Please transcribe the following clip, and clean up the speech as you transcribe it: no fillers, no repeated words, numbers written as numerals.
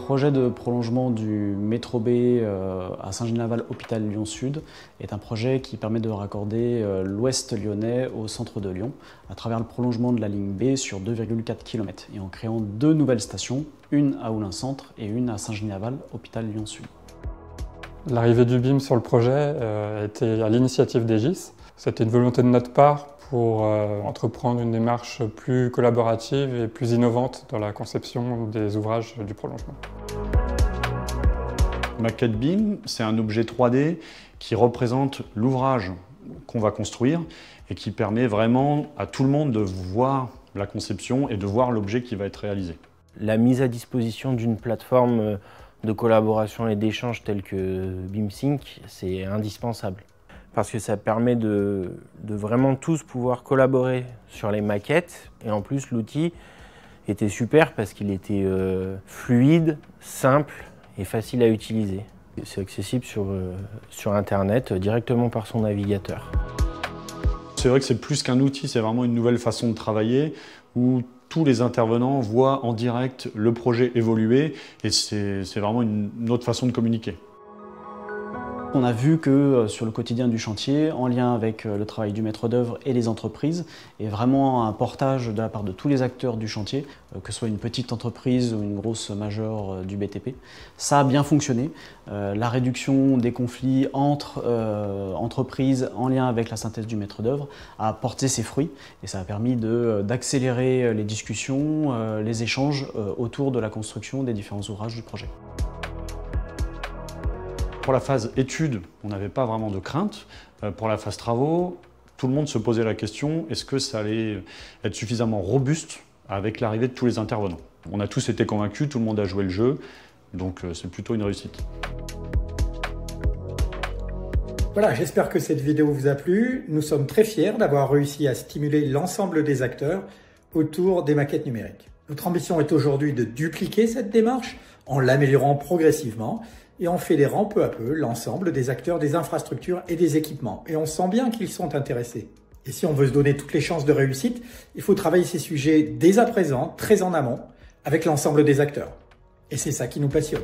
projet de prolongement du métro B à Saint-Genis-Laval, hôpital Lyon-Sud est un projet qui permet de raccorder l'ouest lyonnais au centre de Lyon à travers le prolongement de la ligne B sur 2,4 km et en créant deux nouvelles stations, une à Oullins-Centre et une à Saint-Genis-Laval, hôpital Lyon-Sud. L'arrivée du BIM sur le projet était à l'initiative d'Egis. C'était une volonté de notre part pour entreprendre une démarche plus collaborative et plus innovante dans la conception des ouvrages du prolongement. Maquette BIM, c'est un objet 3D qui représente l'ouvrage qu'on va construire et qui permet vraiment à tout le monde de voir la conception et de voir l'objet qui va être réalisé. La mise à disposition d'une plateforme de collaboration et d'échange telle que BIMsync, c'est indispensable. Parce que ça permet de vraiment tous pouvoir collaborer sur les maquettes. Et en plus, l'outil était super parce qu'il était fluide, simple et facile à utiliser. C'est accessible sur Internet directement par son navigateur. C'est vrai que c'est plus qu'un outil, c'est vraiment une nouvelle façon de travailler où tous les intervenants voient en direct le projet évoluer et c'est vraiment une autre façon de communiquer. On a vu que sur le quotidien du chantier, en lien avec le travail du maître d'œuvre et les entreprises, et vraiment un portage de la part de tous les acteurs du chantier, que ce soit une petite entreprise ou une grosse majeure du BTP, ça a bien fonctionné. La réduction des conflits entre entreprises en lien avec la synthèse du maître d'œuvre a porté ses fruits et ça a permis d'accélérer les discussions, les échanges autour de la construction des différents ouvrages du projet. Pour la phase études, on n'avait pas vraiment de crainte. Pour la phase travaux, tout le monde se posait la question, est-ce que ça allait être suffisamment robuste avec l'arrivée de tous les intervenants? On a tous été convaincus, tout le monde a joué le jeu, donc c'est plutôt une réussite. Voilà, j'espère que cette vidéo vous a plu. Nous sommes très fiers d'avoir réussi à stimuler l'ensemble des acteurs autour des maquettes numériques. Notre ambition est aujourd'hui de dupliquer cette démarche en l'améliorant progressivement et en fédérant peu à peu l'ensemble des acteurs des infrastructures et des équipements. Et on sent bien qu'ils sont intéressés. Et si on veut se donner toutes les chances de réussite, il faut travailler ces sujets dès à présent, très en amont, avec l'ensemble des acteurs. Et c'est ça qui nous passionne.